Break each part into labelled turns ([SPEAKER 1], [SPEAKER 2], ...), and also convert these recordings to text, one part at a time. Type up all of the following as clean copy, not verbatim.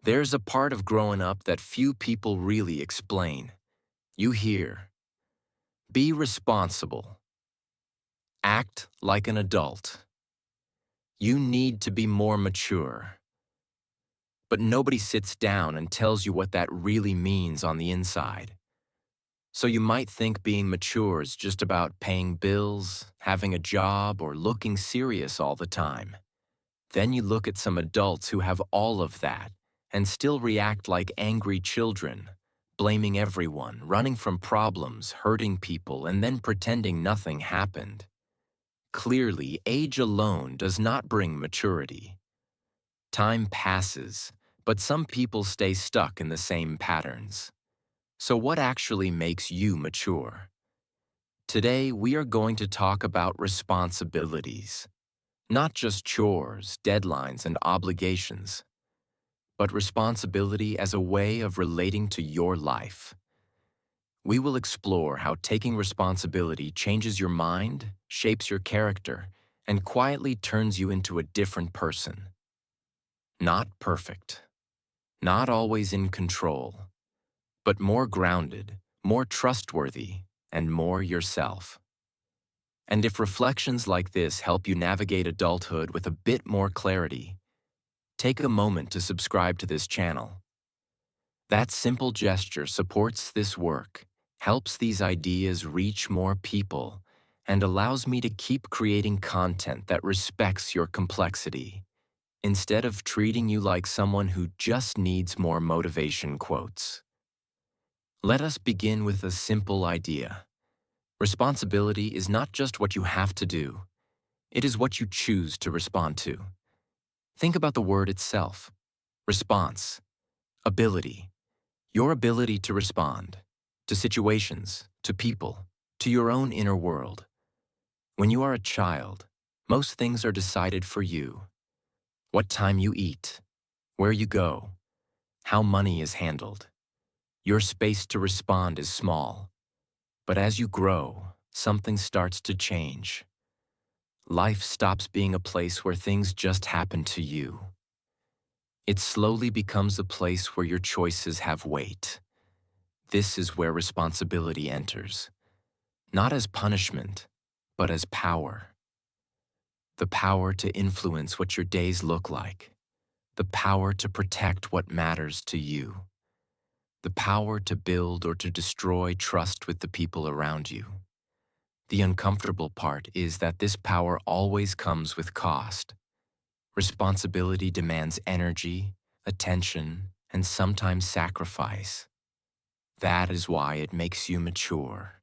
[SPEAKER 1] There's a part of growing up that few people really explain. You hear, be responsible, act like an adult. You need to be more mature. But nobody sits down and tells you what that really means on the inside. So you might think being mature is just about paying bills, having a job, or looking serious all the time. Then you look at some adults who have all of that and still react like angry children, blaming everyone, running from problems, hurting people, and then pretending nothing happened. Clearly, age alone does not bring maturity. Time passes, but some people stay stuck in the same patterns. So what actually makes you mature? Today, we are going to talk about responsibilities. Not just chores, deadlines, and obligations, but responsibility as a way of relating to your life. We will explore how taking responsibility changes your mind, shapes your character, and quietly turns you into a different person. Not perfect, not always in control, but more grounded, more trustworthy, and more yourself. And if reflections like this help you navigate adulthood with a bit more clarity, take a moment to subscribe to this channel. That simple gesture supports this work, helps these ideas reach more people, and allows me to keep creating content that respects your complexity, instead of treating you like someone who just needs more motivation quotes. Let us begin with a simple idea. Responsibility is not just what you have to do, it is what you choose to respond to. Think about the word itself. Response. Ability. Your ability to respond. To situations, to people, to your own inner world. When you are a child, most things are decided for you. What time you eat, where you go, how money is handled. Your space to respond is small. But as you grow, something starts to change. Life stops being a place where things just happen to you. It slowly becomes a place where your choices have weight. This is where responsibility enters, not as punishment, but as power. The power to influence what your days look like, the power to protect what matters to you, the power to build or to destroy trust with the people around you. The uncomfortable part is that this power always comes with cost. Responsibility demands energy, attention, and sometimes sacrifice. That is why it makes you mature.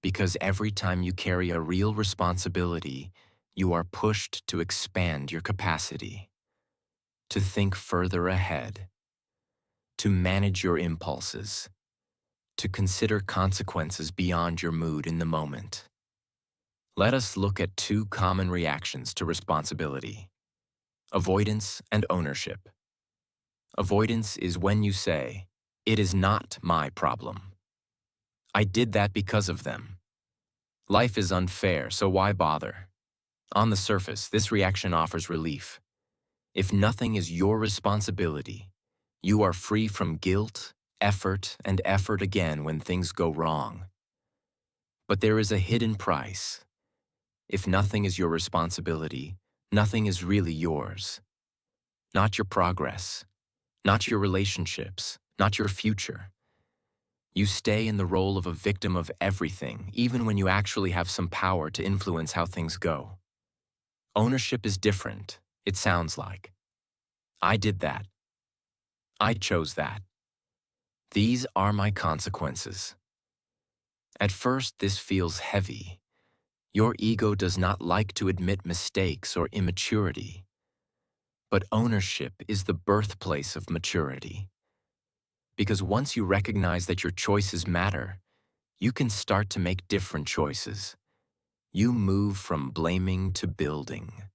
[SPEAKER 1] Because every time you carry a real responsibility, you are pushed to expand your capacity, to think further ahead, to manage your impulses, to consider consequences beyond your mood in the moment. Let us look at two common reactions to responsibility: avoidance and ownership. Avoidance is when you say, "It is not my problem. I did that because of them. Life is unfair, so why bother?" On the surface, this reaction offers relief. If nothing is your responsibility, you are free from guilt, and effort again when things go wrong. But there is a hidden price. If nothing is your responsibility, nothing is really yours. Not your progress, not your relationships, not your future. You stay in the role of a victim of everything, even when you actually have some power to influence how things go. Ownership is different, it sounds like. I did that. I chose that. These are my consequences. At first, this feels heavy. Your ego does not like to admit mistakes or immaturity. But ownership is the birthplace of maturity. Because once you recognize that your choices matter, you can start to make different choices. You move from blaming to building,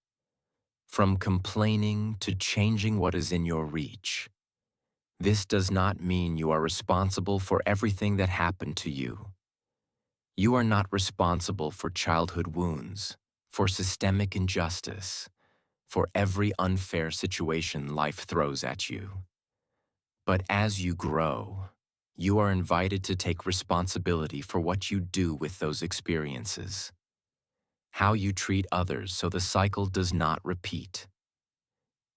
[SPEAKER 1] from complaining to changing what is in your reach. This does not mean you are responsible for everything that happened to you. You are not responsible for childhood wounds, for systemic injustice, for every unfair situation life throws at you. But as you grow, you are invited to take responsibility for what you do with those experiences, how you treat others so the cycle does not repeat,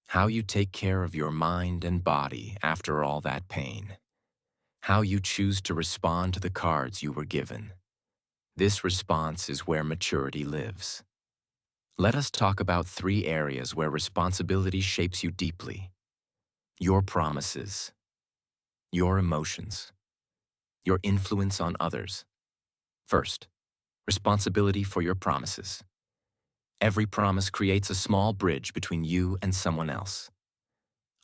[SPEAKER 1] how you take care of your mind and body after all that pain, how you choose to respond to the cards you were given. This response is where maturity lives. Let us talk about 3 areas where responsibility shapes you deeply: your promises, your emotions, your influence on others. First, responsibility for your promises. Every promise creates a small bridge between you and someone else.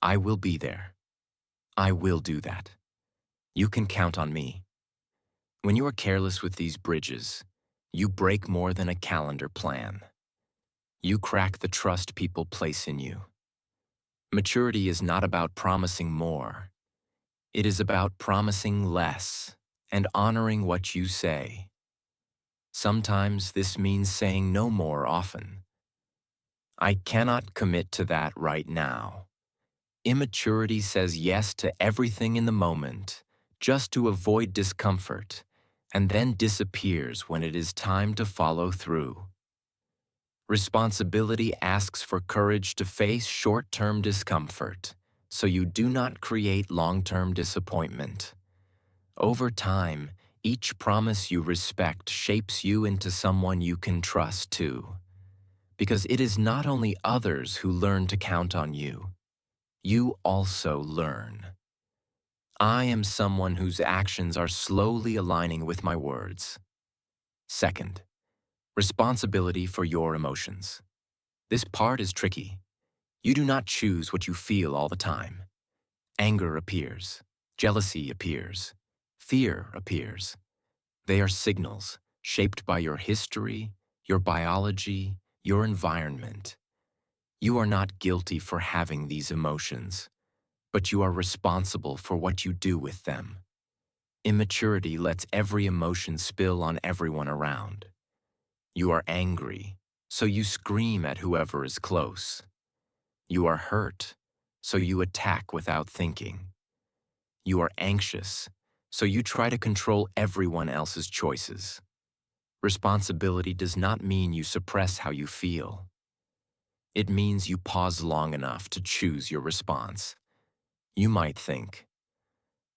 [SPEAKER 1] I will be there. I will do that. You can count on me. When you are careless with these bridges, you break more than a calendar plan. You crack the trust people place in you. Maturity is not about promising more. It is about promising less and honoring what you say. Sometimes this means saying no more often. I cannot commit to that right now. Immaturity says yes to everything in the moment, just to avoid discomfort, and then disappears when it is time to follow through. Responsibility asks for courage to face short-term discomfort, so you do not create long-term disappointment. Over time, each promise you respect shapes you into someone you can trust too. Because it is not only others who learn to count on you, you also learn. I am someone whose actions are slowly aligning with my words. Second, responsibility for your emotions. This part is tricky. You do not choose what you feel all the time. Anger appears, jealousy appears, fear appears. They are signals shaped by your history, your biology, your environment. You are not guilty for having these emotions, but you are responsible for what you do with them. Immaturity lets every emotion spill on everyone around. You are angry, so you scream at whoever is close. You are hurt, so you attack without thinking. You are anxious, so you try to control everyone else's choices. Responsibility does not mean you suppress how you feel. It means you pause long enough to choose your response. You might think,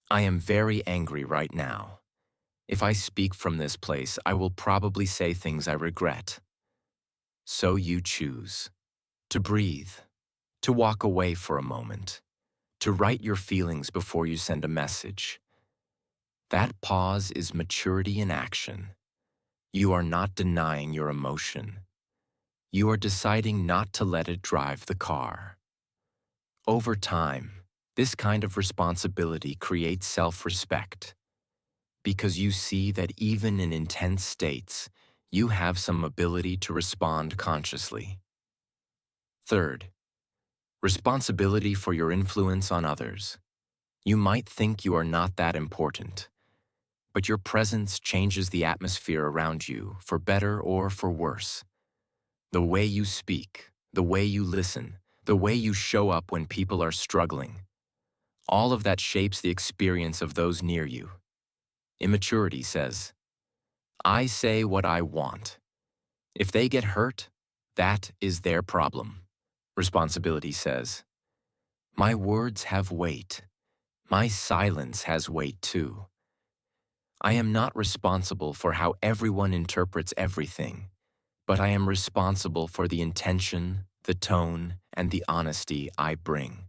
[SPEAKER 1] I am very angry right now. If I speak from this place, I will probably say things I regret. So you choose to breathe, to walk away for a moment, to write your feelings before you send a message. That pause is maturity in action. You are not denying your emotion. You are deciding not to let it drive the car. Over time, this kind of responsibility creates self-respect, because you see that even in intense states, you have some ability to respond consciously. Third, responsibility for your influence on others. You might think you are not that important, but your presence changes the atmosphere around you, for better or for worse. The way you speak, the way you listen, the way you show up when people are struggling, all of that shapes the experience of those near you. Immaturity says, I say what I want. If they get hurt, that is their problem. Responsibility says, my words have weight. My silence has weight too. I am not responsible for how everyone interprets everything, but I am responsible for the intention, the tone, and the honesty I bring.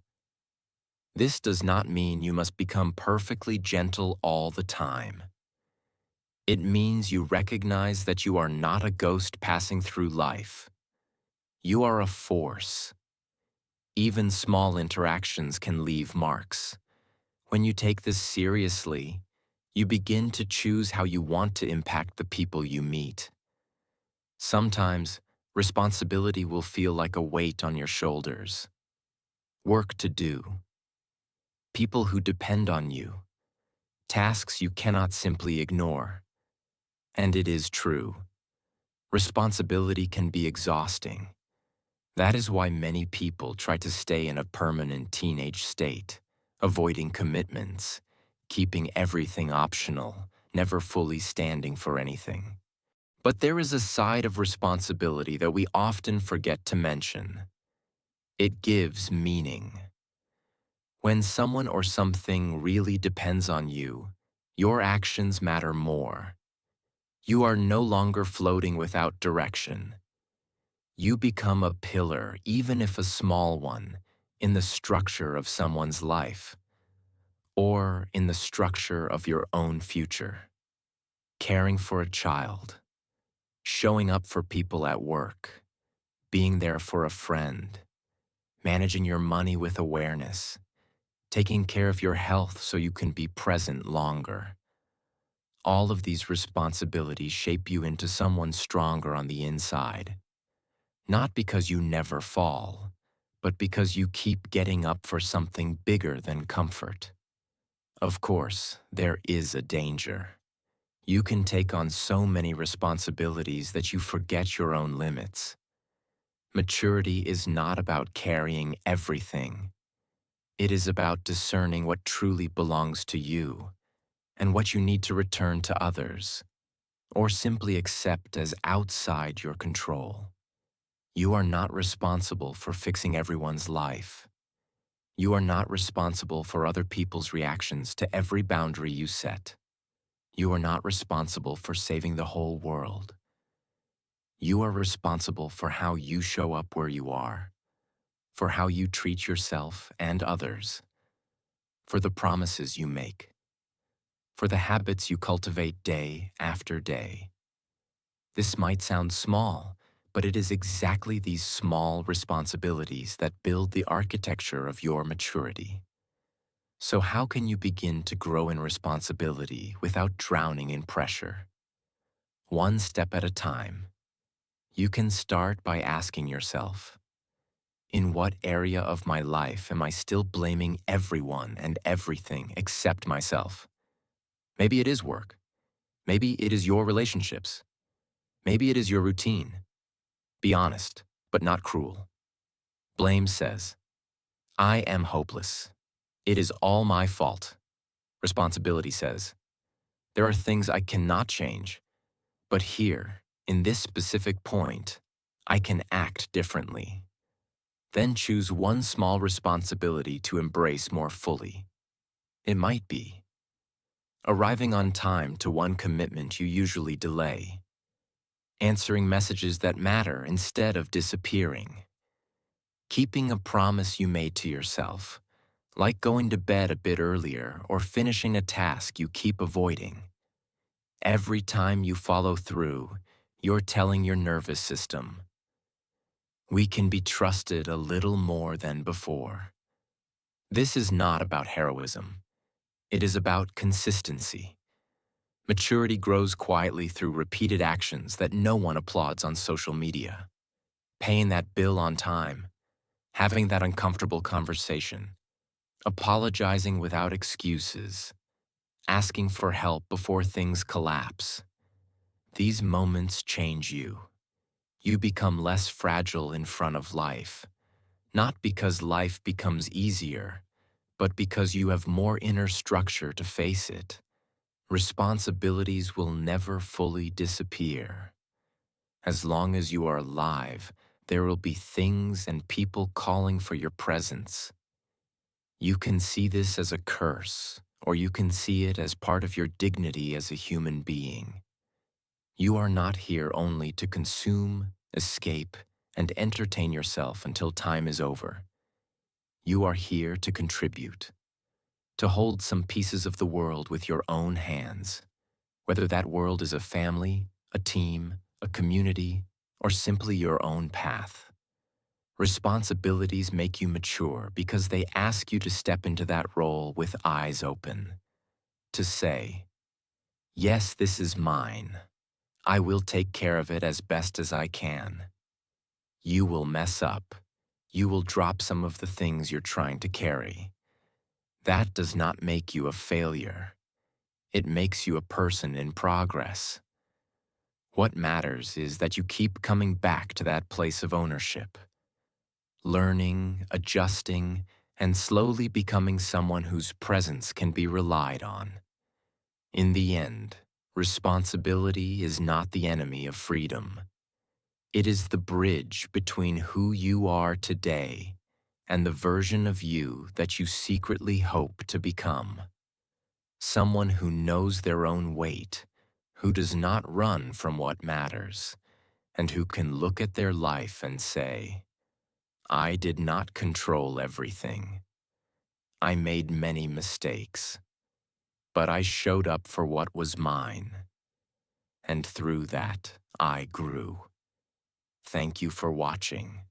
[SPEAKER 1] This does not mean you must become perfectly gentle all the time. It means you recognize that you are not a ghost passing through life. You are a force. Even small interactions can leave marks. When you take this seriously, you begin to choose how you want to impact the people you meet. Sometimes, responsibility will feel like a weight on your shoulders. Work to do. People who depend on you. Tasks you cannot simply ignore. And it is true. Responsibility can be exhausting. That is why many people try to stay in a permanent teenage state, avoiding commitments, keeping everything optional, never fully standing for anything. But there is a side of responsibility that we often forget to mention. It gives meaning. When someone or something really depends on you, your actions matter more. You are no longer floating without direction. You become a pillar, even if a small one, in the structure of someone's life, or in the structure of your own future. Caring for a child, showing up for people at work, being there for a friend, managing your money with awareness, taking care of your health so you can be present longer. All of these responsibilities shape you into someone stronger on the inside. Not because you never fall, but because you keep getting up for something bigger than comfort. Of course, there is a danger. You can take on so many responsibilities that you forget your own limits. Maturity is not about carrying everything. It is about discerning what truly belongs to you and what you need to return to others, or simply accept as outside your control. You are not responsible for fixing everyone's life. You are not responsible for other people's reactions to every boundary you set. You are not responsible for saving the whole world. You are responsible for how you show up where you are, for how you treat yourself and others, for the promises you make, for the habits you cultivate day after day. This might sound small, but it is exactly these small responsibilities that build the architecture of your maturity. So how can you begin to grow in responsibility without drowning in pressure? One step at a time. You can start by asking yourself, in what area of my life am I still blaming everyone and everything except myself? Maybe it is work. Maybe it is your relationships. Maybe it is your routine. Be honest, but not cruel. Blame says, I am hopeless. It is all my fault. Responsibility says, there are things I cannot change, but here, in this specific point, I can act differently. Then choose one small responsibility to embrace more fully. It might be arriving on time to one commitment you usually delay, answering messages that matter instead of disappearing, keeping a promise you made to yourself, like going to bed a bit earlier or finishing a task you keep avoiding. Every time you follow through, you're telling your nervous system, we can be trusted a little more than before. This is not about heroism. It is about consistency. Maturity grows quietly through repeated actions that no one applauds on social media. Paying that bill on time, having that uncomfortable conversation, apologizing without excuses, asking for help before things collapse. These moments change you. You become less fragile in front of life, not because life becomes easier, but because you have more inner structure to face it. Responsibilities will never fully disappear. As long as you are alive, there will be things and people calling for your presence. You can see this as a curse, or you can see it as part of your dignity as a human being. You are not here only to consume, escape, and entertain yourself until time is over. You are here to contribute, to hold some pieces of the world with your own hands, whether that world is a family, a team, a community, or simply your own path. Responsibilities make you mature because they ask you to step into that role with eyes open, to say, yes, this is mine. I will take care of it as best as I can. You will mess up. You will drop some of the things you're trying to carry. That does not make you a failure. It makes you a person in progress. What matters is that you keep coming back to that place of ownership, learning, adjusting, and slowly becoming someone whose presence can be relied on. In the end, responsibility is not the enemy of freedom. It is the bridge between who you are today and the version of you that you secretly hope to become. Someone who knows their own weight, who does not run from what matters, and who can look at their life and say, I did not control everything. I made many mistakes, but I showed up for what was mine, and through that, I grew. Thank you for watching.